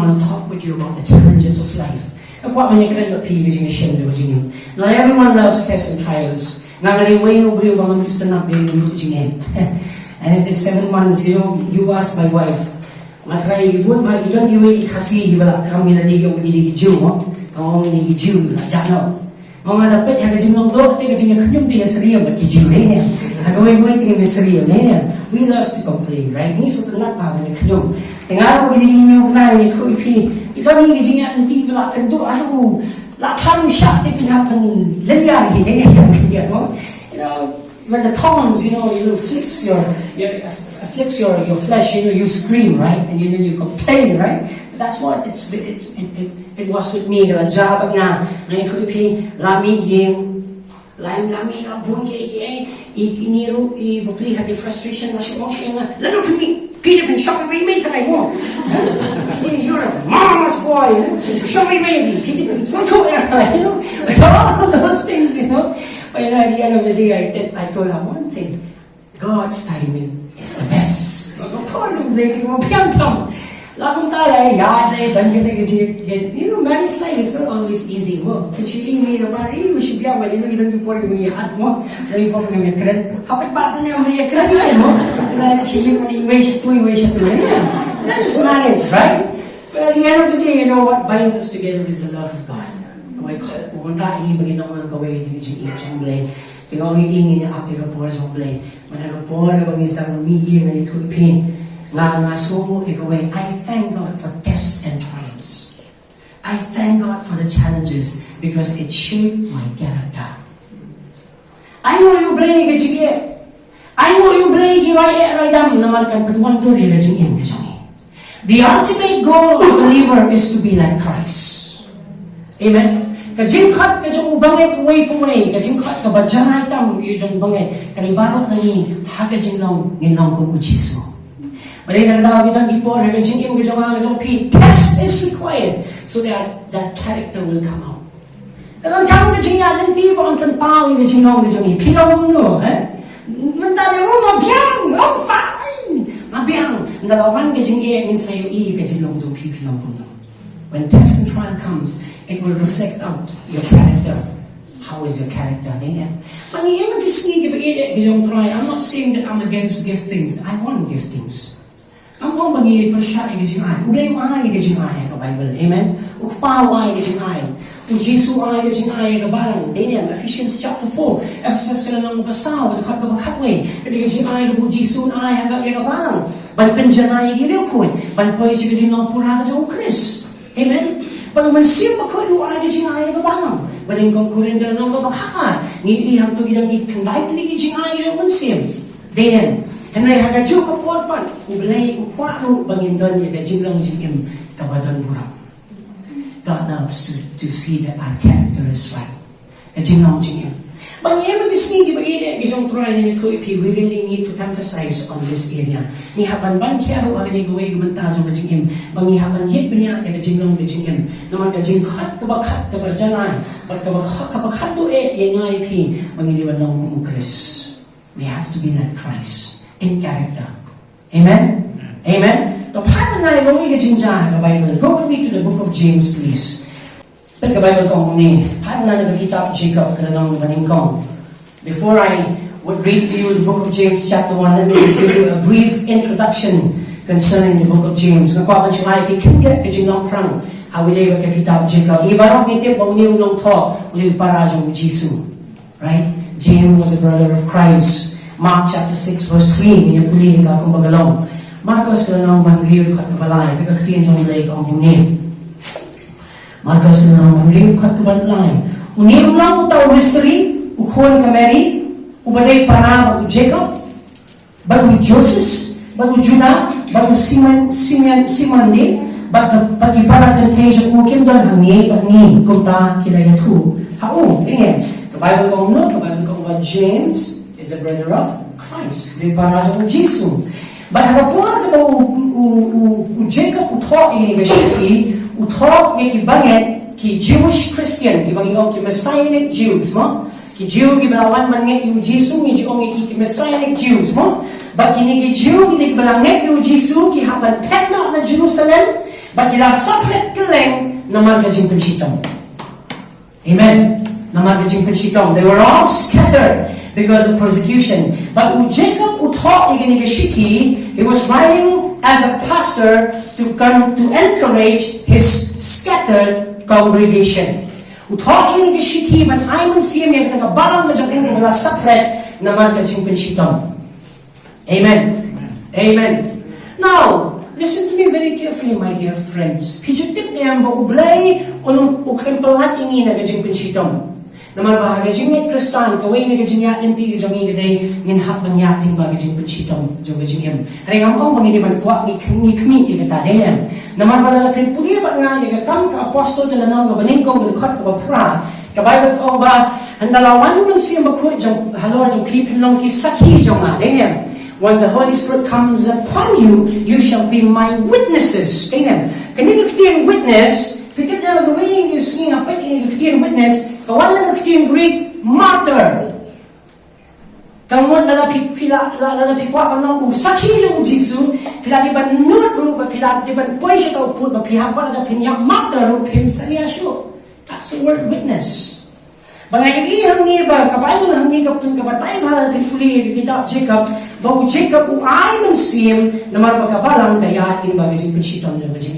want to talk with you about the challenges of life. Now everyone loves tests and trials. And in these 7 months, you ask my wife, Mga dapat haga jinong do te jinga kanyum te yasriya ba kijule haga way yasriya we love to complain, right? Ni so tengah pa ni kanyum tengah ro gini ni na ni ko ipi ito ni jinga anti bala kendo alu la tham sha te pinapan lelia hi when the tongues, you afflicts your flesh, you scream, right? And you complain, right? That's what it was with me. The job na ngayon lami yung lami na bunye ikiniru ibupli hadi frustration na siya na lalo pili shopping may tayo mo. You're a mama's boy, shopping may pili so to like all those things, But at the end of the day, I told her one thing: God's timing is the best. Marriage life is not always easy. That is marriage, right? But at the end of the day, what binds us together is the love of God. Pumunta ini bagi naman ang gawin ni Jingiashem. Tingnan ni ingin ni api ka por sa play. Manang por ka bang isang umiiyak na ito ipin. Nga sumo igawin. I thank God for tests and trials. I thank God for the challenges because it shaped my character. I know you play ka Jingiashem. I know you play ki right naman kan pagwan duri ka Jingiashem. The ultimate goal of a believer is to be like Christ. Amen. Kajingkat kajong bangay puway puway kajingkat kabajanay tam yung bangay kanibaro na ni hakajinglong nginong kumuchismo. Malay na daw kitang before hakajingim kajong pi test is required so that character will come out. Kalang kang kajingya nanti ba ang tanpaw yung kajinglong kajong ipilaw mo nandali mo mabiyang fine mabiyang nalawan kajingya ngin sa'yo kajinglong kajong pipilaw mo. When test and trial comes, it will reflect out your character. How is your character? Amen. I'm not saying that I'm against giftings. I want giftings. I'm going to Bible. Amen. Ephesians chapter 4. Ephesus ka na ng basaw. Katway. Kajing ay ka po Jisu ay hagabalang. Banpanjan ay giliwkoy. Banpoy siya kajing ng pura kajong Chris. Amen. But when siya pakulo ay kajing ay gabalang. Baling kong kurin ka lang babakakan. Ngihihang to ginang lightly kajing ay gabalang siya. Then, henry hagaju ka po pan. Ublay ukwaro bangindon ya kajing lang Jingim kabadan burang. God loves to see that our character is right. Kajing lang Jingim. But never this need to be isang try na ito we really need to emphasize on this area. Ni haban ban kero agad gaway gumantazo kajing bangi haban hit binya kajing long kajing naman kajing khat kabajanan but kabakhat to yengai pi bangi di banong kumukris. We have to be like Christ in character. Amen. Amen. To paano na gaway kajing ja Bible. Go with me to the book of James, please. Pagka Bible kong ni, paano na nagkita Jacob ka ng maningkong. Before I would read to you the book of James chapter 1, let me just give you a brief introduction concerning the book of James. Nakuha man siya ay kikingit ka jinong prang, hawilay ka kita Jacob. Ibarang itip ba uniw ng to, ulit para jong Jisu. Right? James was a brother of Christ. Mark chapter 6 verse 3, niya pulihin ka kung magalong. Marcos ka ng manriyo ka kabalay, pagkakitin jong lay ka ang bunin. Marcos na mangliw kat kabanlay. Uniw lang utaw mystery, ukhon ka Mary, ubaday para bago Jacob, bago Joseph, bago Judah, bago Simon ni, bago pagipara contagion ukim doon hangi at ni kumta kilayatu. Hao, ingin. Kabayban kong no, kabayban kong James is a brother of Christ. Di para sa Jesus. But hakapuan ka ba Jacob utho ingin ka siya utho ki banget ki Jewish Christian ki bangiong ki Messianic Jews mo ki Jew ki balawan manget yu Jisu ni jiong ki Messianic Jews mo but kini ki Jew ki balanget yu Jisu ki haban petna na Jerusalem But kila sapret keleng naman kajing pensitom. Amen. Naman kajing pensitom. They were all scattered because of persecution. But when Jacob utho iginigashiki, he was writing as a pastor to come to encourage his scattered congregation. Utho iginigashiki man ayman siyam yang nagabarang na dyan nila sapret naman kajing pensitom. Amen. Amen. Now, listen to me very carefully, my dear friends. Pijutip niya ang baublay unong ukrempelat ingi na gajing pensitom. Naman ba gajing Kristan kaway na gajing yatin ti gajing igaday nginhap man yating ba gajing pensitom jo gajing yam. Hari ngam mangi man kwa ni kmi igata dem. Naman ba na pinpuli ba nga igatam ka apostol na nang gabaning ko ngkat ka pra. Kabay ko ba ang dalawan man siya magkuit jong halor jong kripilong ki saki jong nga dem. When the Holy Spirit comes upon you, you shall be my witnesses. Amen. Can you get witness? Because now the way you sing a pet in the witness, the one that in Greek, martyr. Kamu dalam pikwa panong usaki yung Jisu, pila diban nut ru, pila diban poy siya tau put, pihak pa na pinyak martyr ru pim sariasyo. That's the word witness. Bangay ihang niba, kapay mo lang niba pun kapatay mahal na pinpuli kita Jacob, bago Jacob ay mansim na marapagkabalang kaya ating bagay pinsiton na bagay.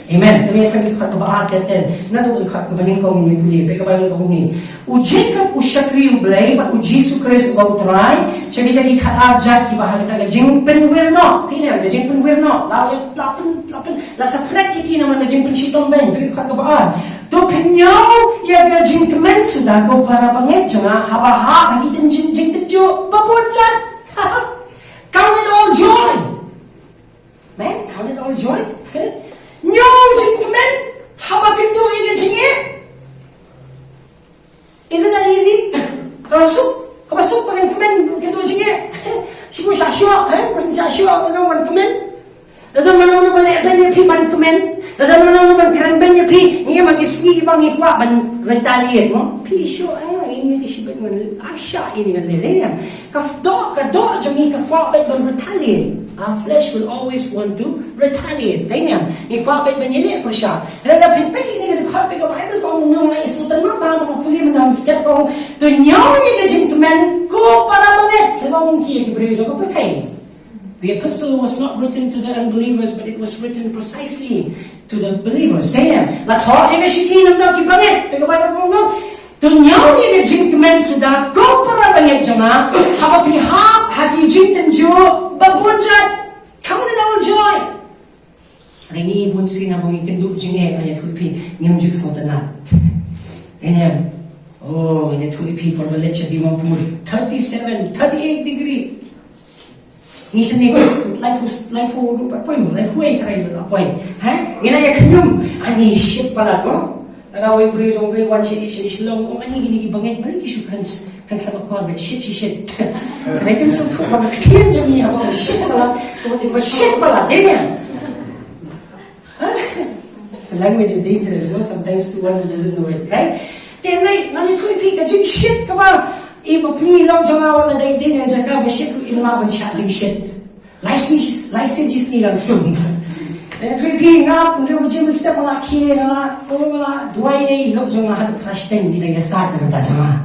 Amen. Kami kami kakabaat natin. Nado kakabanin ko ng pinpuli, pero kapay mo ni. U Jacob u syakri u blay, but u Jesus Christ u try, siya kita di kaarjat ki bahagi taga jingpen wirno. Kaya na jingpen wirno. Lapan lasa prek iki naman na jingpen siton ben, pero kakabaat. To penyaw ya gajing kemen sudah kau para pangit jangan haba bagi jing tejo babonjat. Count it all joy, man. Count it all joy. Nyaw jing kemen haba pintu ini jingnya. Isn't that easy? Kau masuk pakai kemen pintu jingnya. Siapa syasyo? Masih syasyo mana kemen? Dalam mana balik banyak pi ban kemen. Dalam mana keren banyak pi, ni magisni bang ikwa ban retaliate mo. Pi syo ini ti sibat man asya ini kan lelem. Kado jami kakwa ban retaliate. Our flesh will always want to retaliate. Tanya, ikwa ban yele po siya. Dalam pinpin ini kakwa pe ka Bible ko nung na isutan mo ba mo puli mo dam step ko to nyaw ni gajing men ko para manget. Kaya ki Hebrews ko patay. The epistle was not written to the unbelievers, but it was written precisely to the believers. Amen. Latho ina shikin ng kipangit. Pagkabay ko no. Tunyaw ni gajing men sudah ko para banget jama. Hapapihap hagi jinten jo babonjat. Count it all joy. Rini bun sina bang ikenduk jinge ayat hupi ngimjuk sotanat. Amen. Oh, ayat hupi for the lecture di mampur 38 degree. Nisa ni life rupa poy mo life way kaya la poy ha ngina ya kanyum ani shit pala ko agaway bro jong gay one shit long ani gini bangay balik isu kan sa ko ba shit and I can some put ba ktiyan jong niya ba shit pala ko di ba shit pala din so language is dangerous sometimes to one who doesn't know it right then right nani pui pi ka jing shit ka ba iba pili lang jama wala day din ya jaka ba shit in la ban sha jing shit license ni lang sum eh pui ngap ndu jim step la ki la ko la duai nei lo jama ha crash ten ni lang start na ta jama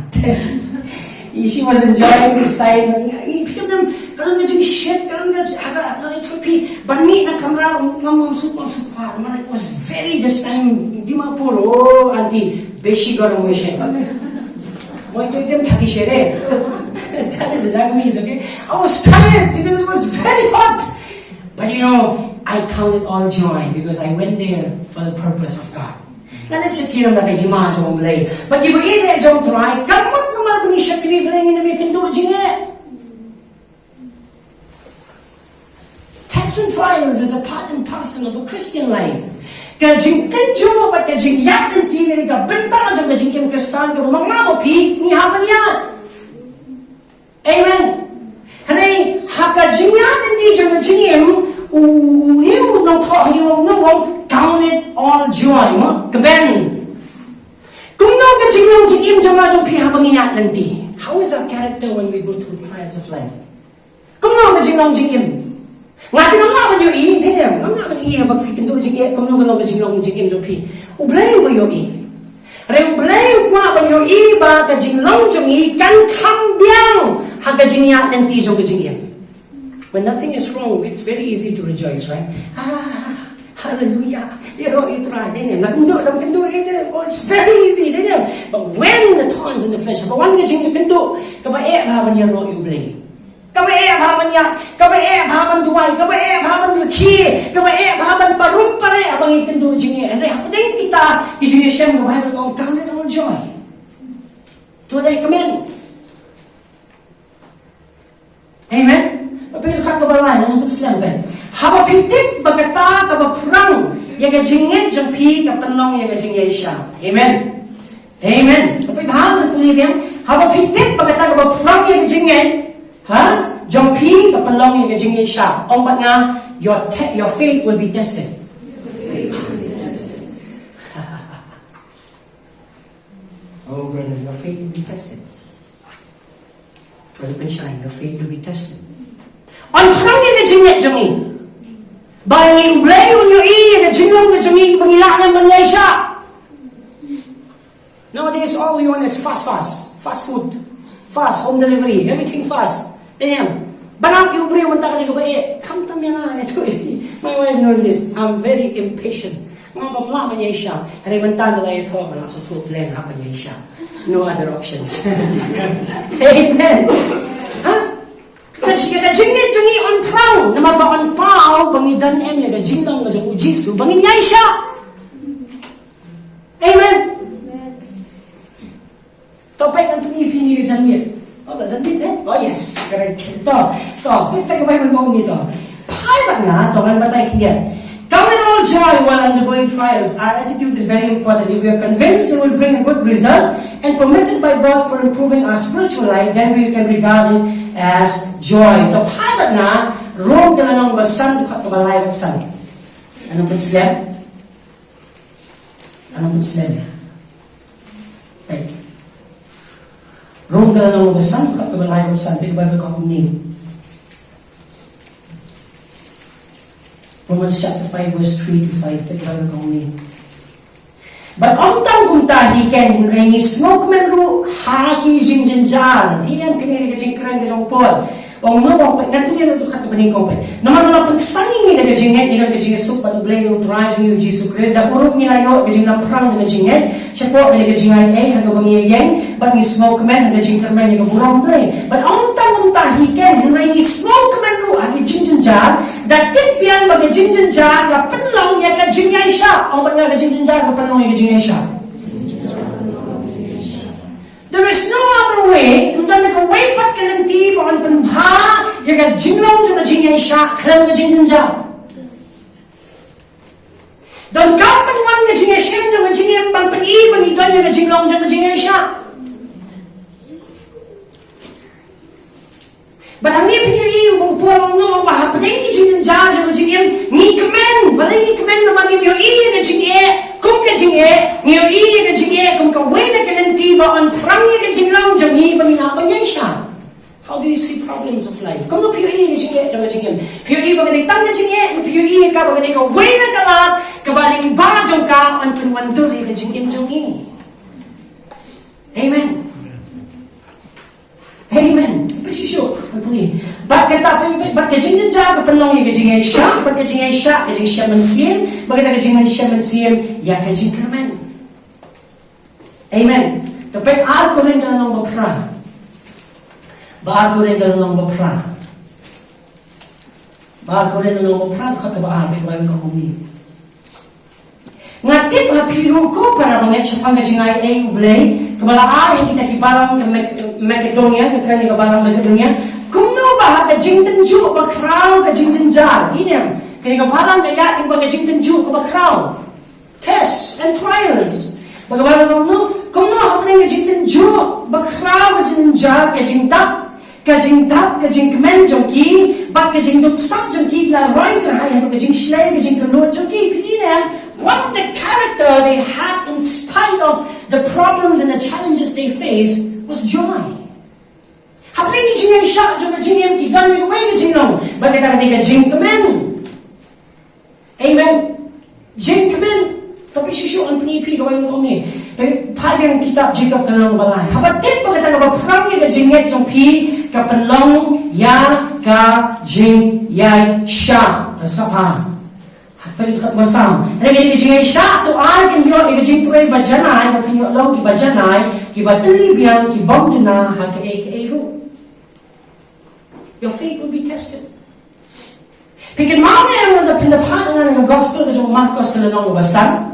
she was enjoying this time and pick them karon jing shit karon ga aga na pui banni na kamera ngam pa man it was very this time di ma puro anti beshi garam mo siya Moi to them thaki shere. That is that means okay. I was tired because it was very hot. But you know, I counted all joy because I went there for the purpose of God. Na nagsikiram na kay hima sa umlay. But you ine jong try, kamot naman ni siya pinibilangin na may pinturjing eh. Tests and trials is a part and parcel of a Christian life. Kajing kenjo pat kajing yatin tigil ka benta jong kajing kim Kristan ka mamamo pi ni haban yan. Amen. Hanay hakajing yatin di jong jingim uyu nong to yung nong count it all joy mo kaben. Kung no kajing nong jingim jong pi haban yatin ti. How is our character when we go through trials of life? Kung no kajing nong jingim. Ngati nang naman yung ihin, ngam naman habag fikendo jing kom no ga jing long jingim jo pi ublay ba yo i re ublay kwa ba yo i ba ka jing long jong i kan kham biang ha ga jing ya enti jo ga jingim. When nothing is wrong, it's very easy to rejoice, right? Hallelujah. Oh, it's very easy. But when the thorns in the flesh, but one thing you can do, you blame. And Jingiashem, the Bible called count it all joy. Today, come in. Amen. Pero kakabalay ng Muslim haba pitik bagata kaba prang yaga jingit jong pi kapanong yaga jingiashem. Amen. Amen. Kapag bahang natulibyan haba pitik bagata kaba prang yaga jingit jong pi kapanong yaga jingiashem. Ong bat nga your faith will be tested. Oh brother, your faith will be tested. Brother Pinshine, your faith will be tested. On prang yaga jingit jongi Bani ublay unyo i na jinglong na jumi pangilangan man niya siya. Nowadays all we want is fast food, fast home delivery, everything fast. Damn. Banang ublay man taka diga ba come tam yan ito My wife knows this. I'm very impatient. Mga pamla man niya siya. Arimantan na ito manasuto len ha man niya siya. No other options. Amen. Kasi kada jingit jungi on prang na mabaon pao bangidan yaga jinglang nga jung ujisu bangin yay siya. Amen. Topay ang tunipin ni janmit. Oh, janmit Oh yes, correct. Fit pa kabay mong ito. Pai ba nga to kan batay kinyan. Count it all joy while undergoing trials. Our attitude is very important. If we are convinced it will bring a good result and permitted by God for improving our spiritual life, then we can regard it as joy. To pilot na, room ka na ng basan, kabalay basan. Anong Muslim? Anong Muslim? Right. Room ka na ng basan, kabalay basan. Big Bible ka kumni. Romans chapter 5 verse 3 to 5. Big Bible ka kumni. But on tang kumta hiken hinray ni smoke men ru haki jinginjar. Hiyam kiniri ka jingkran ka jong pod. Wang mo bang natuloy na tukat kapaning ko pa. Naman na pagsangin ni daga jinget ni daga jinget sup panublay yung traj ni Jesus Christ. Da urog nila yo ka jinglang prang daga jinget. Siya po daga jingay hanggang bangiyayeng. But ni smoke men hanggang jingkar men yung burong blay. But on tang kumta hiken hinray ni smoke men ru haki jinginjar. Datit piyan baga jinginjar ka panlong ya ka jingay siya. Ang baga ka jinginjar ka panlong ya ka jingay siya. There is no other way. Undan nag-way pat ka ng tipo ang panbha, yung jinglong dyan na jingay siya, kailang na jingan dyan. Don't come at one na Jingiashem dyan na jingay pang pan-iban ito yung na jinglong dyan na jingay siya. But ang ipin yung purong nung mapahapating ni jingan dyan na jingay, ni kamen, balay ni kamen naman yung iya na jingay, kung ka jingay, niyo iya na jingay, kung kaway na ka ng tiba, ang prangya ka jinglang dyan, ni paminapan niya siya. How do you see problems of life? Kung no piyo iya na jingay, dyan na jingay, piyo iya ba ganitang na jingay, piyo iya ka ba ganitang kaway na kalat, kabaling ba dyan ka, ang pinwandur na jingay dyan iya. Amen. Amen. Presisyo. Ba't ka jingin dyan, kapanong yung kajingay siya, ba't ka jingay siya, kajing siya mansiyem, ba't ka kajing siya mansiyem, ya kajing karman. Amen. Tapos arko rin ka ng bapra. Baarko rin ka ng bapra. Baarko rin ka ng bapra, kakabaan, ba't ka kumi. Nga tip ha Pyngrope para mga siya pang kajingay ay ublay, kabalaan, hindi takiparang Macedonia, kani kabarang Macedonia, kung no ba ka jingtan ju ba kraw ka jingtan jar, inem, kani kabarang kaya ba ka jingtan ju ka ba kraw, tests and trials, bagabarang no, kung no ha ka jingtan ju ba kraw ka jingtan jar ka jingtap ka jingkmen jongki, ba ka jingduksak jongki la roy ka hay ka jingshlay ka jingkano jongki, inem, what the character they had in spite of the problems and the challenges they faced was joy. Hapling ni jingay siya, jong na jingay ki, dami ko may jingay, bakit ang di ka jing kamen? Amen. Jing, come in. Tapi susu ang penipi kawai ng ni. Tapi payang kitab Jacob kanang balay. Habatit pagkatang perang yang jinget jong pi kapelong ya ka jing yai sha tasapa. Hapai kat masam. Regi jing sha tu ai kan yo i jing tuai bajanai makin yo long ki bajanai ki batli biang ki bom tuna ha ka e ru. Your faith will be tested. Pikin mana yang ada pindahan dengan gospel jong Marcos kanang basan.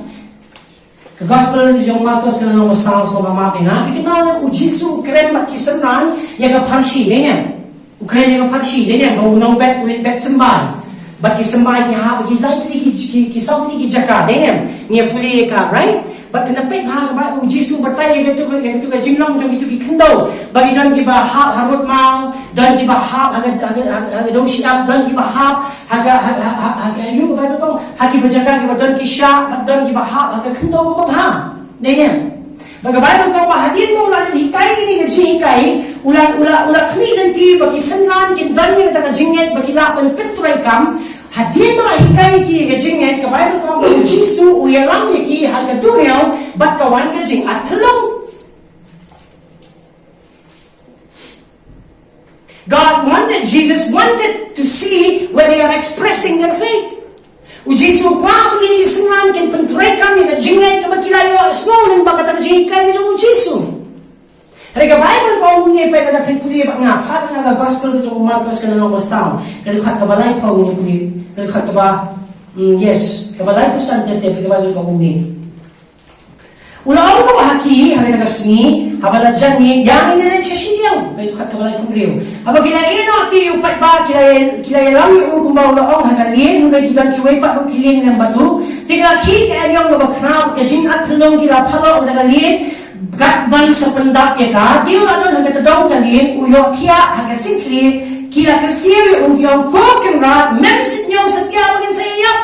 Ke gospel jong Marcos kana no sounds no mama pina ki na u Jisu kren ma ki sanran ya ga pharshi ne Ukraine ya ga pharshi ne go no back with back sambai but ki sambai ki ha ki lightly ki softly ki jaka ne ni puli ka right but na pe bhag ba u Jisu batai ya tu ka jinglong jong itu ki khndo bagi dan ki ba ha harut mau dan ki ba ha aga do shi up dan ki ba ha aga yu ba ko ha ki ba jaka ki ba dan ki sha dan ki ba ha aga khndo ba ba ne baga ba ko ba hadin mo la ni kai ni ga ji kai ula khni dan ti ba ki sanran ki dan ni ta ka jinget ba ki la pan petrai kam hadin ma hikai ki ga jinget ka ba ko ba Jisu u yalang ni ki ha ga durel bat ka wan ga jing at thlong. Jesus wanted to see where they are expressing their faith. U Jisu pa begini senang kan pentrai kami na jingai ka makilayo small ng baka ta jingai ka u Jisu. Rega Bible ko ngi pa kada puli ba nga pa na gospel ko Marcos kana no sound. Kali khat ka balay pa ngi puli. Kali khat ka ba yes, ka balay ko sante te ka Bible ko ngi. Ula ulo haki hari na kasni habala jani yang ini rin siya siyang kaya khat kabalay kong riyo haba kinain o ti upat ba kilay lang yung kumbaw laong hagalin hunay kidan kiway pa kong kilin ng batu tingla ki kaya yung mabakram kajing at tulong kila palo ang nagalin gatban sa pandap ya ka diyo na doon hagatadong galin uyo tiya hagasingkli kila kasiri yung koken rat memsit niyong satya magin sa iyo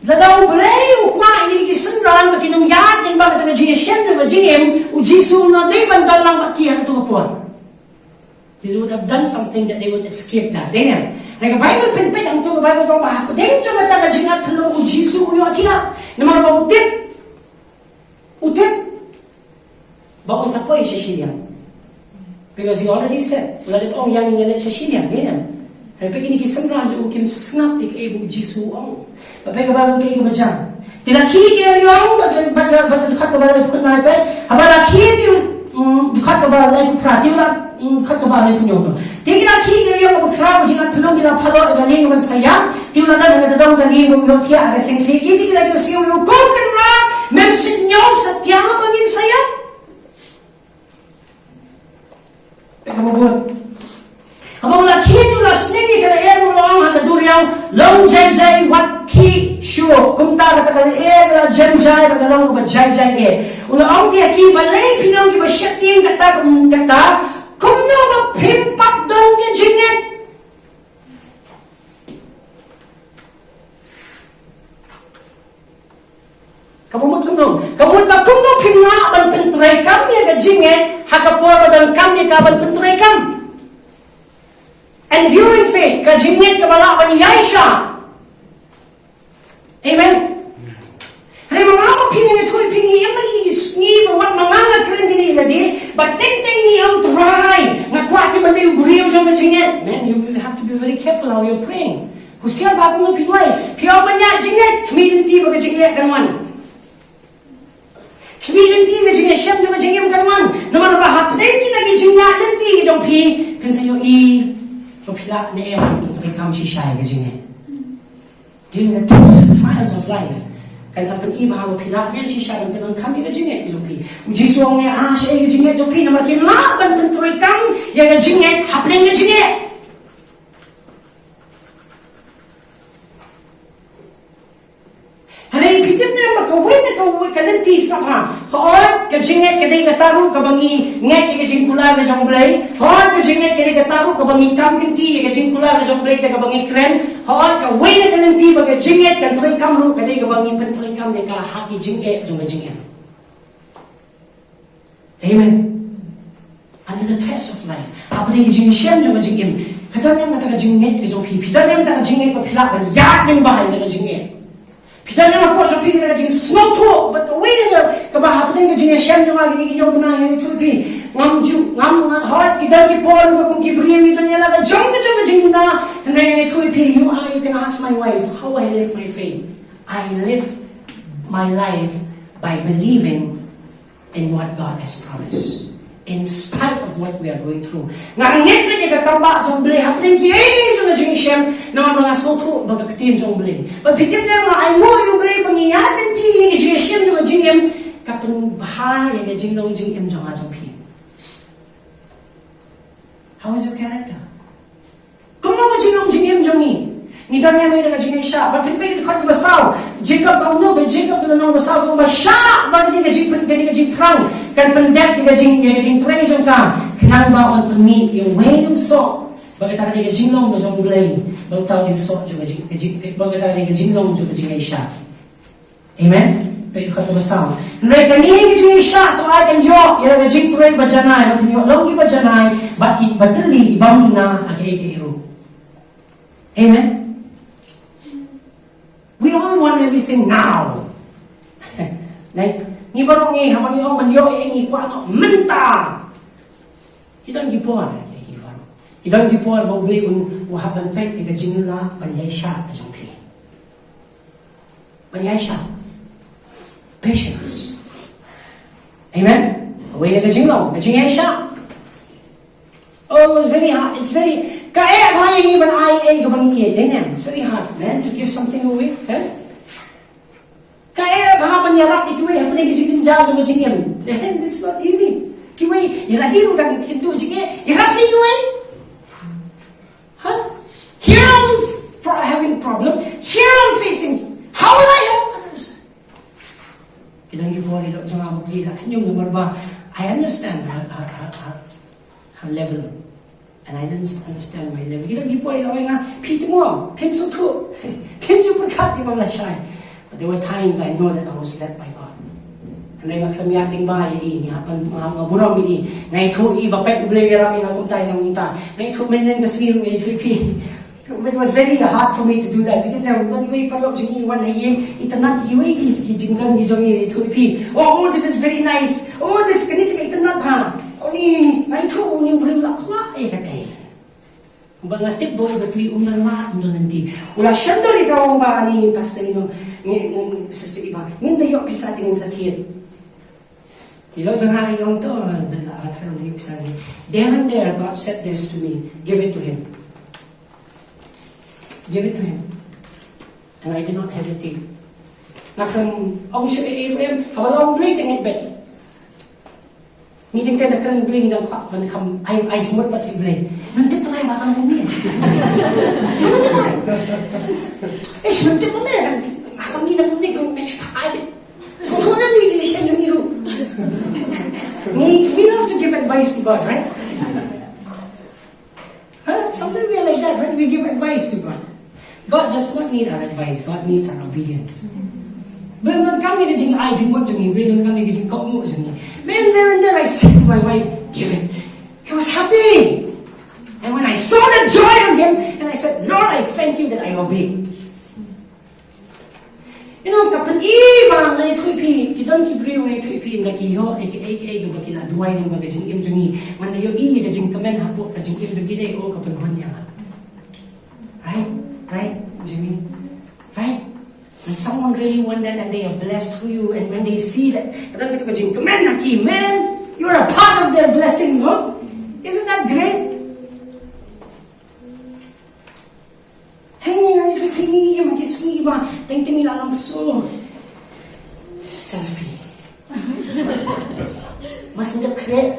Ladaw boleh ukma ini kisenran makinong yat ng mga taga Jingiashem na Jingim u Jisu na day bantal lang matkihan ito kapon. They would have done something that they would escape that. Then, nag-Bible pinpin ang ito Bible ko mahapodeng ito na taga Jingat halong u Jisu u yotiya na mga bautip. Utip. Bakong sa po siya siya. Because he already said, wala din pong yamin nga siya siya. Then, Pag ini kisang radyo, kim snap ik ebo Jisu ang. Pag kababang kayo ba dyan? Tilaki kayo yung, bagkat kabalay ko kunay pa, habalaki yung, dukat kabalay ko prati, wala, dukat kabalay ko nyo to. Tilaki kayo yung, magkramo, jingat tulong gila palo, galing naman saya, tila na nagadadaw galing mo yung tiya, agasing kliki, tila yung siyo yung koken ra, memsin nyo sa tiya maging saya. Pagkababot. Abang laki tu lah sendiri kalau ia mulong hanya duriau long jai wat ki sure kumta kata kalau ia lah jai kalau long jai ulang dia ki balai pinang ki bersyakti kata kumno berpimpak dong yang jinget kamu kumno pimna ban pentrai kam yang jinget hakapur badan kam yang kaban pentrai kam enduring faith, kajinget kabalaban ni Yaisha. Amen. Hari mga pingi tuloy pingi yung mag-iisni bawat mga kren din nila di, but ting ni ang try nga kwati man tayo guriw dyan kajinget. Man, you have to be very careful how you're praying. Kung siya bago mo pinway, piyaw pa niya jinget, kumidinti ba kajinget kanwan. Kumidinti Jingiashem na Jingim kanwan. Naman ba hapden kita kajinget nanti kajong pi, kansa yung Pila na ewan terikam si Shai kajinget. During the tests and trials of life, kan sa iba hawa pila na si Shai ang pinang kami kajinget kajopi. Jisu ang niya siya kajinget kajopi na makin laban pang terikam yang kajinget hapling kajinget. Hari pitip na makawin kalantis na pa. Hoot kajinget kaday kataru kabangi nget kajingkular na jong blay. Hoot kajinget kaday kataru kabangi kamrinti kajingkular na jong blay kabangi kren. Hoot kawin na kalanti baga jinget kantoy kamru kaday kabangi pentoy kam na kahaki jinget jong jinget. Amen. Under the test of life, happening Jingiashem jong Jingim. Kadang-kadang nga taga-jingit ka jong pi. Kadang-kadang taga-jingit pa pila ka yat ng bahay taga-jingit. Kadang-kadang po jong pi taga-jingit smoke to. But wait nga, kabahapon nga Jingiashem yung mga ginigin yung bunahin ito pi. Ngam heart, kadang po ano kung kibriyo ito niya lang. Jong ka jing na. And then ito pi, you can ask my wife, how I live my faith. I live my life by believing in what God has promised. In spite of what we are going through. Ngangit na niya kakamba jong beli. Hapin kiyay jong na Jingiashem na mga soto bagaktin jong beli. Pagpitin na mga ay mo yung beli pangiyatan ti ni Jingiashem jong na Jingim kapag bahaya na Jingim jong nga jong pi. How is your character? Kung mga Jingim jong ni ni Daniel may nagajingay siya. Pagpipigit ko ni basaw. Jacob kung no, Jacob na nang basaw kung masya. Bakit di nagajing krang? Kan pendet nagajing tray jong ka. Kanang baon pami yung way yung so. Bakit ako nagajing long na jong blay. Bakit tao yung so. Bakit ako nagajing long jong nagajingay siya. Amen? Pagpipigit ko ni basaw. Nray kanina nagajingay siya. To ay kan yo. Yung nagajing tray ba dyanay. Bakit nyo long ba dyanay. Bakit badali ibang na agay-agayro. Amen? We all want everything now. Like, ni barong ni hamang yung manyo ni ko ano menta. Kidang gipon, kidang gipon mo bli un wahaban pek ni jinula panyay siya jong pi. Panyay siya. Patience. Amen. Away na jinlo, jingay siya. Oh, it was very hard. It's very kaya bahaya even I gabang iye. It's very hard, man, to give something away. Kaya bahaya nyarap ikiwe hapne gijing jajo mo jingim. It's not easy. Kiwe iradiru dan kintu jige irap si kiwe. Huh? Here I'm having problem. Here I'm facing. How will I help others? Kidang gibori lo jang amo pila kanyong gumarba. I understand her level. And I didn't understand my level. Kidang gipori lo nga piti mo. Pimso to. Pimso perkat di mga shy. But there were times I know that I was led by God. And I got kamyating bahay ni hapan mga burong ni ngay thu iba pet ublay rami nga kuntay ng unta. Ngay thu menen kasiro ngay thu pi. It was very hard for me to do that. Because now when we palo jingi wan hayem itanat iway ki jinggan ni jongi thu pi. Oh, this is very nice. Oh, this ganit ka itanat ha. Oni ngay thu ni bring la kwa ay katay. Mga tip bo batli umnalwa ndo nanti. Wala syando ri ka ba ni pastor ino sa iba. Nginda yo pisa tingin sa tiyan. Ilo jang hari yung to dala atran di pisa ni. There and there God said this to me. Give it to him. Give it to him. And I did not hesitate. Nakang ang siya hawala ang blade ng itbet. Meeting tayo nakang blade ng kam ay jumot pa si blade. Nanti to ay baka nang umiyan. Eh, nanti pa meron. Habang hindi nang umiyan, kung medyo kaayit. So, kung namin yung siya yung iro. We love to give advice to God, right? Huh? Sometimes we are like that, right? We give advice to God. God does not need our advice. God needs our obedience. But when kami na jing ay jing what jing when kami na jing kau mo jing. Man, there and then I said to my wife, "Give it." He was happy. And when I saw the joy on him, and I said, "Lord, I thank you that I obeyed." You know, kapan iba na ito ipi, kitang kibriyo na ito ipi, nga kiyo, aka bakila duway ng mga jing jing man na yo ini ka jing kamen hapo ka jing jing o kapan niya. Right, Jimmy? Right? When someone really want that and they are blessed through you, and when they see that, man, you're a part of their blessings, huh? Isn't that great? Selfie. Mas hindi create.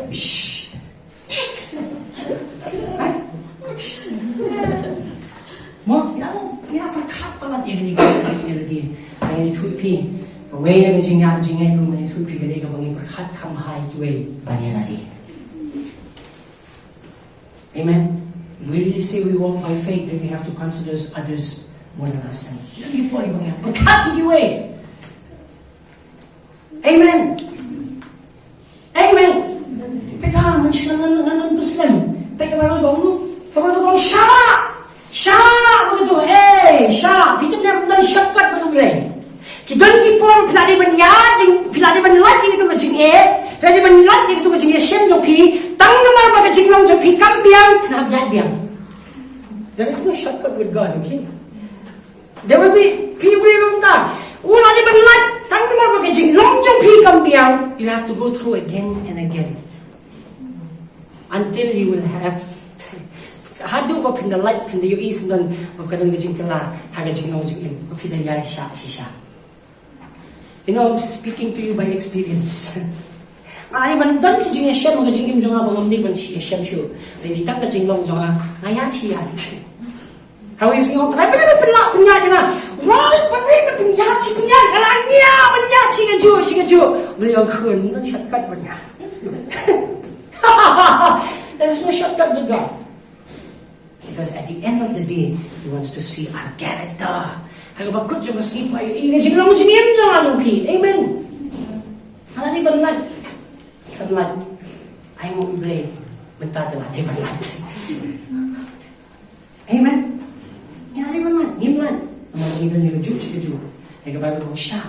Mo, kaya perkat pala ini lagi. Ay tuipi. Kaway na jingay mo na tuipi kaya kabang perkat kamhay kiway banya lagi. Amen. We really say we walk by faith, then we have to consider others more than ourselves. Lagi po ay mga perkat kiway. Amen. Amen. Peka man siya nan Muslim. Peka man gong siya. mo pilari ban ya, pilari ban lat itu ke jing pilari ban lat itu ke Jingiashem jopi, tang namar baga jinglong jopi kam biang, kenap ya biang. There is no shortcut with God, okay? There will be people who don't. Ulari ban lat, tang namar baga jinglong jopi kam biang. You have to go through again and again until you will have. Hadu ko pinda light pinda yung isang doon magkadang gajing kala hagajing nong jing ko pinda yay siya. You know, I'm speaking to you by experience. Ay man doon ki Jingiashem mga Jingim jong abang amdi ban Jingiashem siyo. Hindi tak gajing nong jong ngayan siya. How is yung try pala punya na. Right panay na punya alanya punya siya ju. Beli ang kun no shortcut punya. There's no shortcut with God. Because at the end of the day, He wants to see our character. Hagabakut yung asking pa yung jinglong Jingim jong anong pi. Amen. Hala ni banlat. Banlat. Ay mo iblay. Bantadalat. Ay banlat. Amen. Hala ni banlat. Nimlan. Ang ibang yung Jews ka Jew. Hagababay ko siya.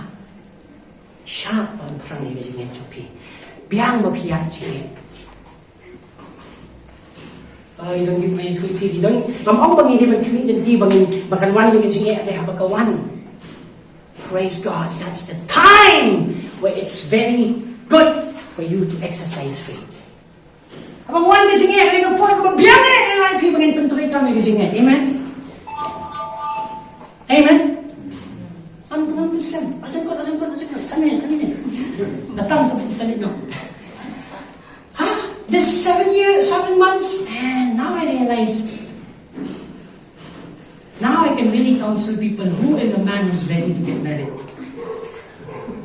Siya ang parang yung Jingim jong pi. Biyang mapiyat Jingim. Ay, don't give me three piggy. Don't. Ang bang hindi man community bang makanwan yung Jingim ay habakawan. Praise God. That's the time where it's very good for you to exercise faith. Habakawan yung Jingim ay kapon ko mabiyang eh ay people in country kami yung Jingim. Amen. Amen. Ano Islam? Ajan ko. Sanin. Datang sa no. This 7 months, man, now I realize, now I can really counsel people who is a man who's ready to get married.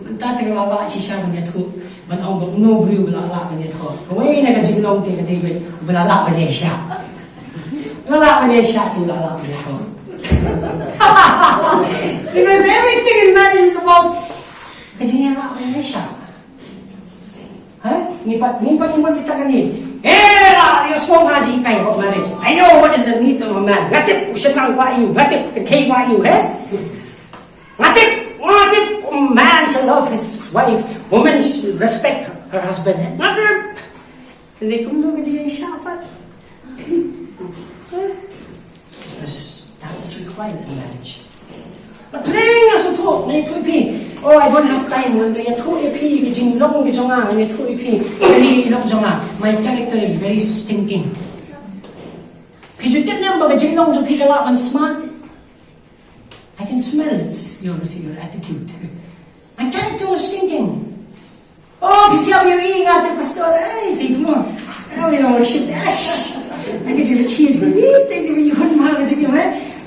Magtatang lala siya niya to, man ang no brew lala niya to. Kung ay nagajinglong kay David, lala niya siya. Lala niya siya to lala niya to. Because everything in marriage is about kajinglong niya siya. Nipat ni kita kani. Yung small haji kayo about marriage. I know what is the need of a man. Ngatip, usapang wa you. Ngatip, kay wa you, Ngatip, a man shall love his wife. Woman should respect her husband. Ngatip. Hindi ko nung kajigay siya pa. That was required in marriage. But playing as a talk, na ito oh, I don't have time. When they ito ipi, jinglong gijonga, and ito ipi, very ilok jonga. My character is very stinking. Pijutit na ba jinglong jo pigala man smart? I can smell it. Your attitude. My character was stinking. Oh, pisiyaw yung ingat, pastor. Ay, tignan mo. Oh, you know, shit. I get you the keys.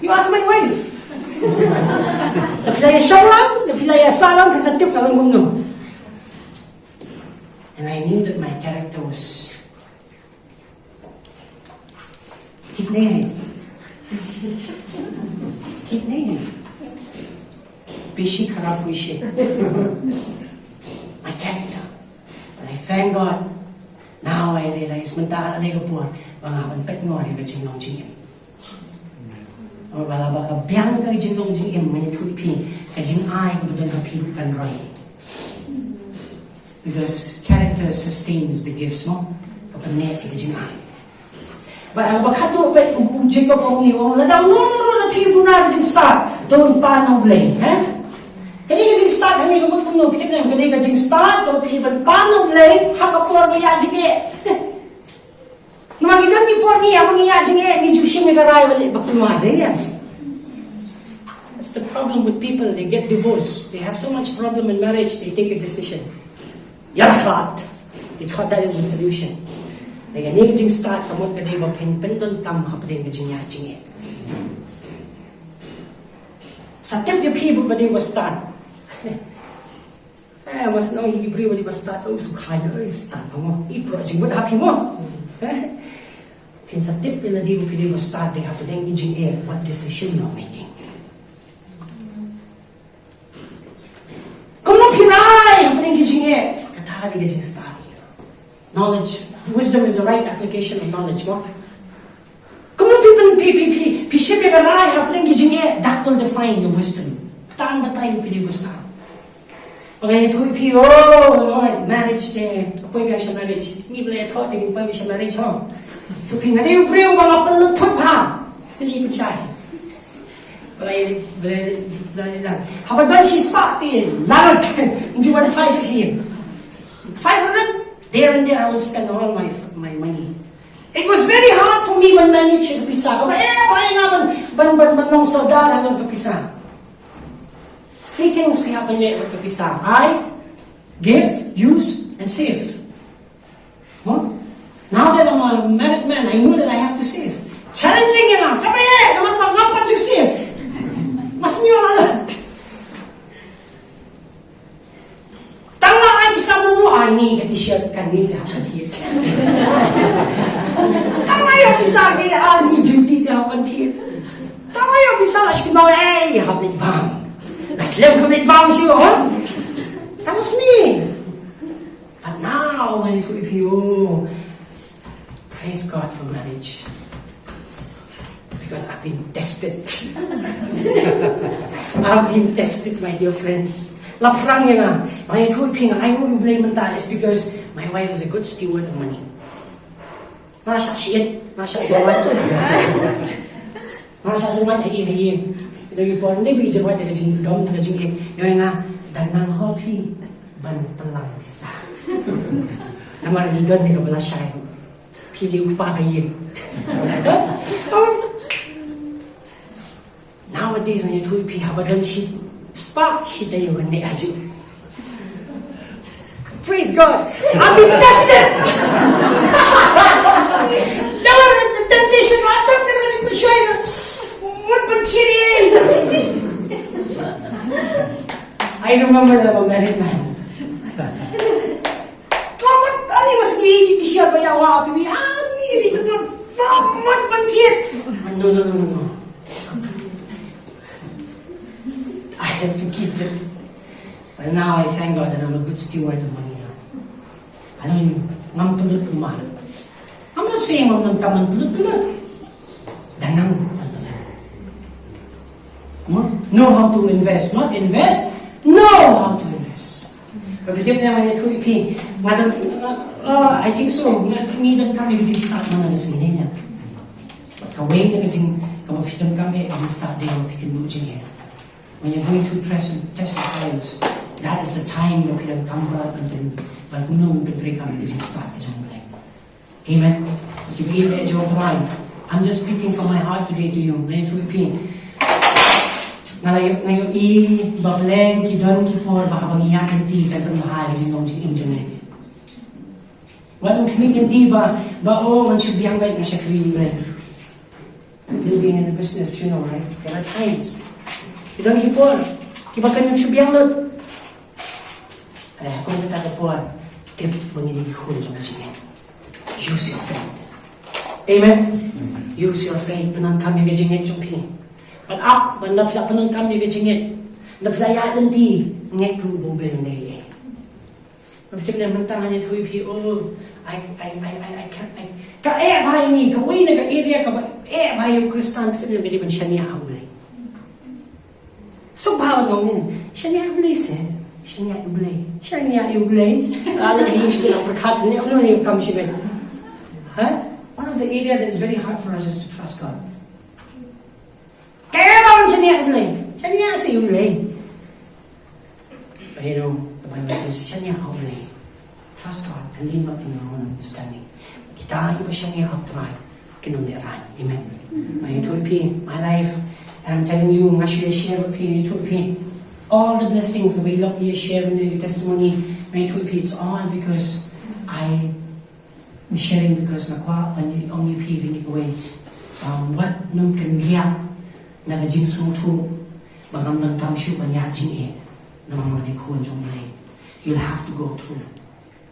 You ask my wife. Napilaya siya lang, napilaya salang, kasatip ka lang gumno. And I knew that my character was Tipnehin. Bishi karap wishi. My character. But I thank God. Now I realize, mantahan anay ko po, mga panpet mo, ay Jingiashem Jingim. Wala ba ka biyang ka Jingiashem Jingim, manitulipi, ka Jingay, kudan ka pirukan roy. Because character sustains the gifts mo, kapag net ay ka Jingay. But ang bakato pa yung ujig pa po niyo, wala daw, no, na piru na ka Jing start, don't pa no blame, Kani ka Jing start, hani ka magpuno, pitip na yung kani ka Jing start, don't piru pa no blame, hakapuar nga Jing Namagitan ni po niya, mga Jing ni Jingiashem nagaray, wala bakunwari yan. That's the problem with people, they get divorced. They have so much problem in marriage, they take a decision. Yalfat, they thought that is the solution. Like a Jing start, kamot ka diba, pinpindon kam hapdeng ka Jingiashem. Sa tip yung people ba diba start? Mas nang ibri ba diba start? Oh, sukhayo, start mo. I-project mo, happy mo. Sa tip nila diba diba start, they hapdeng ka Jingiashem, what decision you're making. Kung piray, hapdeng ka Jingiashem, katahali ka Jing start. Knowledge, wisdom is the right application of knowledge mo. Kung people piship yung aray, hapdeng ka Jingiashem, that will define your wisdom. Taan ba tayo pinigusta? Okay, two people, oh Lord, marriage there. Apoy biya siya marriage. Mi bala thought tingin pa siya marriage ho. Two people, ngadi ubre yung mga palutod ha. Silipin siya. Balay lang. Habang she's back in. Lalat. Hindi mo na pa siya. 500. There and there I will spend all my money. It was very hard for me when manage siya kapisa. Kaya nga ban nung soldado hanggang kapisa. 3 things we happen there with kapisa. I, give, use, and save. Huh? Now that I'm a married man, I know that I have to save. Challenging yun na. Kapaya, naman pangapat yung save. Mas niyo alat. Tama ay isama mo, ani, t-shirt kanila, katis. Tama yung isa kaya, ani, duty ti hapantir. Tama yung isa, ashkinaw, habit bang. Naslim habit bang siya, ha? That was me. But now, when it will be you, praise God for marriage. Because I've been tested. I've been tested, my dear friends. Laprang yan nga. Mga itulping, I won't blame on that. It's because my wife is a good steward of money. Nasa siya. Nasa jawan. Nasa jawan, hayi. Ilagay po, hindi ba jawan, taga Jingim. Yung nga, danang hopi, bantalang isa. Naman, higad, may kabala siya. Piliw pa kayo. Nowadays, ang itulpi, habadan siya. Spark siya tayo ni Ajit. Praise God! I've been tested! The temptation, I'm talking about the China. What material? I remember the married man. Kamat, ano mas ngiti siya pa yawa api. Ngiti na, what material? No. I have to keep it. But now I thank God that I'm a good steward of money now. Ano yun? Mampulot kumahal. I'm not saying I'm not kampulot. Danang pulot. Know how to invest. Not invest. Know how to invest. Kapitip naman ito ipi. I think so. Ngidan kami gajing start man na sinin niya. Kaway na gajing kamapitan kami gajing start din mapikin mo gajing. When you're going through test and trials, that is the time you can come up and then kami kasi start as your Amen. You be in your mind. I'm just speaking from my heart today to you. May to repeat. Ngayon bableng kidon kipor baka pangiyakan ti kadang mahal jinong Jingim. Walang comedian di ba man should be ang na siya krimen. Living in the business, you know, right? There are times. Kidon kipor, kibakan yung subiyang lot. Ay, kung natatapon, tip manginigihon sa Jingim. Use your faith. Amen? Use your faith. Panang kami ka Jingim yung pin. Pan-up, panapla panang kami ka Jingim. Naplaya ng di, ngek rubo blend na eh. Mabitip na mantangan niya tuwi pi, oh, I can't, ka-bahay ni, kaway na ka-area ka ba, bahay yung Kristan, bitip na biliban siya niya awlay. So, bawal namin, siya niya awlay siya. Siya niya iublay. Alam na hinis ko lang perkat. Ano na yung kami siya? One of the area that is very hard for us is to trust God. Kaya ba siya niya iublay? Siya niya sa iublay. But you know, the Bible says, siya niya iublay. Trust God and lean not in your own understanding. Kita iba siya niya outright. Kinuliran. Amen. May tulpi, my life, I'm telling you, nga siya share with you, tulpi. All the blessings that we love you sharing the testimony, may tulpi, it's all because I'm sharing because nakuha pa niyo ang ipili ko eh. What nung kandiya na gajing suto, bagam nang tamsyo pa niya jing eh, na mga nikuhan yung mulay. You'll have to go through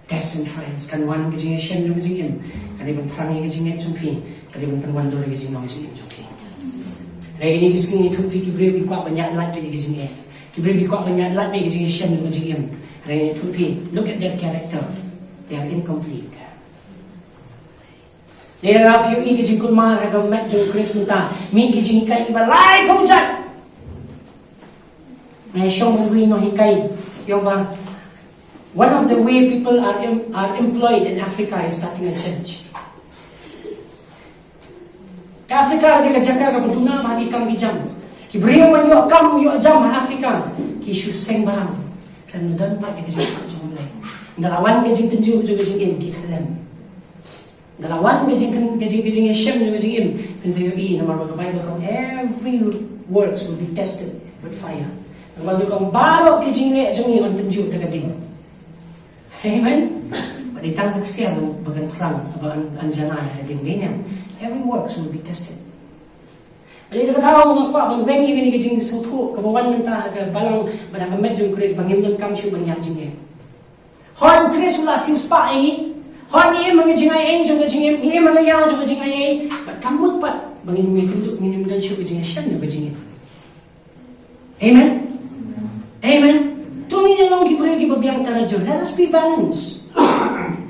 tests and trials. Kanwan Jingiashem yung Jingim, kanibang prangi gajing yung pi, kanibang kanwan do gajing yung Jingim yung pi. Kaya ini kising itu pi kibre kwa pa niya lahat pa gajing eh. Kibre kwa pa niya lahat pa gajing yung Jingim. Kaya itu pi, look at their character. They are incomplete. Nirap yung ikijing kulmar hanggang met yung Chris muta. May ikijing hikay ibalay po dyan. May siyong buwi no hikay. Yung ba? One of the way people are employed in Africa is starting a church. Africa di kajaka ka putuna bagi kam gijam. Ki brio man yo kam yo jam Africa. Ki suseng barang. Kan dan pa ke jam jong lai. Dalawan ke jing tenju juga jingim ki kalam. Dalawan ke jing Hashem juga jingim. Kan saya nama Bible kau every works will be tested with fire. Kalau kau baru ke jing le jong on tenju tagadim. Amen. Pada tangkap siapa bagan perang, bagan anjana yang dingin. Every works will be tested. Jadi kita tahu mengapa bangbengi ini kejing suatu kebawan mentah ke balang pada kemejung Chris bangim dan kamshu banyak jingnya. Hon Chris ulah sius pak ini. Hon ini mengejing ai jung kejing ini mengayal jung kejing ai. Kamu pat bangim mikunduk minim dan syu kejing Hashem jung kejing. Amen. Amen. Tumi ni long kipreh kibabiang tanajur. Let us be balanced.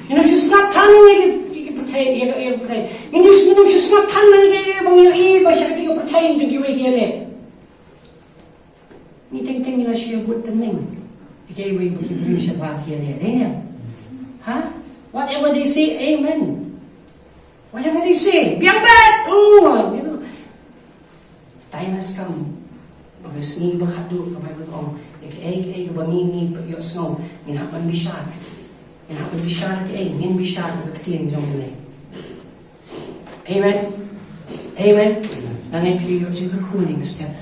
You know, she's not turning like you pray. You know, she's not turning like bang you iba siya kayo pray jung kiwe kiyale. Ni ting nila siya buat tening. Ikay we kipreh siya ba kiyale. Amen. Ha? Whatever they say, amen. Whatever they say, biang bad. Oh, you know. Time has come. Because ni bakado ka Bible kong ek bangini yo snow min hapan bishan. Min hapan bishan min bishan katien jong le. Amen. Amen. Nang yo jing cooling step.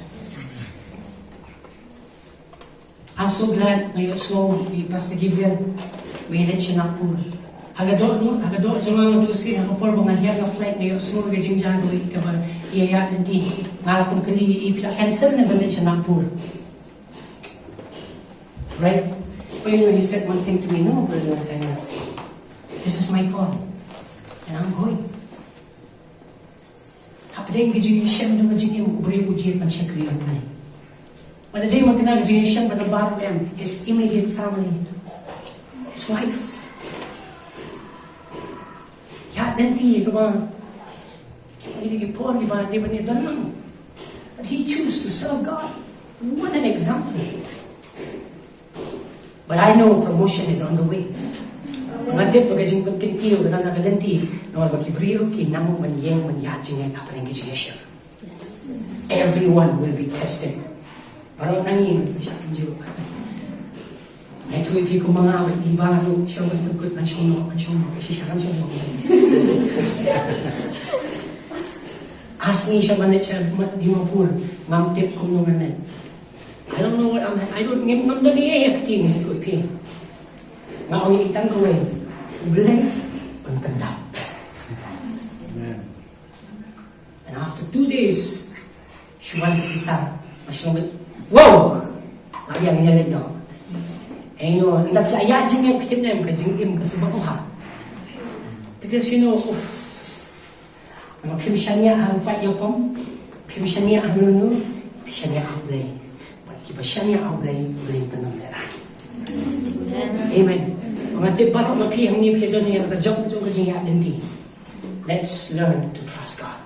I'm so glad na yo snow ni Pastor Gideon may let siya nakpul. Hagado jong ang dosi nakapor mga hiya nga flight na yo snow ga jing jango ikaba iya dinti ngalakon kali ipla cancel na banit siya nakpul. Right? But you know, he said one thing to me, no, Brother Nathanael, this is my call, and I'm going. Hapadeng ka Jingiashem na Jingim, ubray ujir pan siya kriyo na. But the day magkana Jingiashem, but about them, his immediate family, his wife. Kaya nanti, diba? Hindi kipon, diba? Di ba niya doon? But he chose to serve God. What an example. But I know promotion is on the way. Ngadip pagkajing pagkintiyo na nagalanti na magkibriyo kinamo manyeng manyajing ay kapaling Jingiashem. Everyone will be tested. Parang nangin sa siya kinjiyo. Ay tuwi ko mga awit iba ko siya magpagkut mansyuno kasi siya kansyuno. Asni siya manit siya di mapur ngamtip ko nung I don't know what I don't ngam dani acting ko ipi. Ngaong itang ko eh. Blay on tanda. Amen. And after 2 days, she wanted to isa. Masyong wow! Lagi ang inalit no. Eh no, hindi siya ayajing yung pitip na yung Jingim kasubak ko ha. Because you know, mga pimisya niya ang patyopom, pimisya niya ang nuno, pimisya niya ang blay. Kibasya niya ang blay panamera. Amen. Mga tibaro mapihang ni Pedro niya nakajong kajingya dinti. Let's learn to trust God.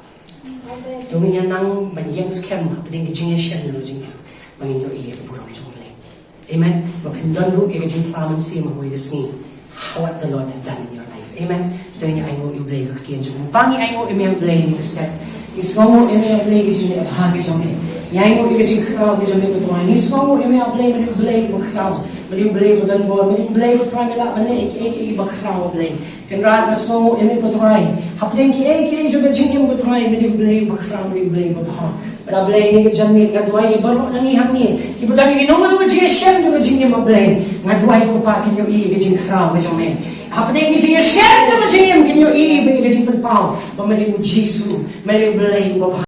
Tuminya nang manyang scam pading Jingiashem na Jingim. Mangin yo iya burong jong le. Amen. Mapindon ro iya jing praman si mahoy desni. What the Lord has done in your life. Amen. Tuminya ay mo i-blay kaktiyan jong. Pangi ay mo i-may blay ni step. Ismo mo i-may blay kajing bahagi jong le. Yang mo ikajing crowd di jamin ko tuan. Ismo mo imi ablay mali blay mo crowd. Mali blay mo dan bo mali blay mo try mala mali ik iba crowd blay. Kenrad mas mo imi ko try. Hapdeng ki juga Jingim ko try mali blay mo crowd mali blay mo ha. Pada blay ni jamin ngadway baro nang ihang ni. Kibutan ni no mo Jingiashem juga Jingim ablay. Ngadway ko pa kinyo ikajing crowd di jamin. Hapdeng ni Jingiashem juga Jingim kinyo ikajing penpaw. Pamali mo Jisu mali blay mo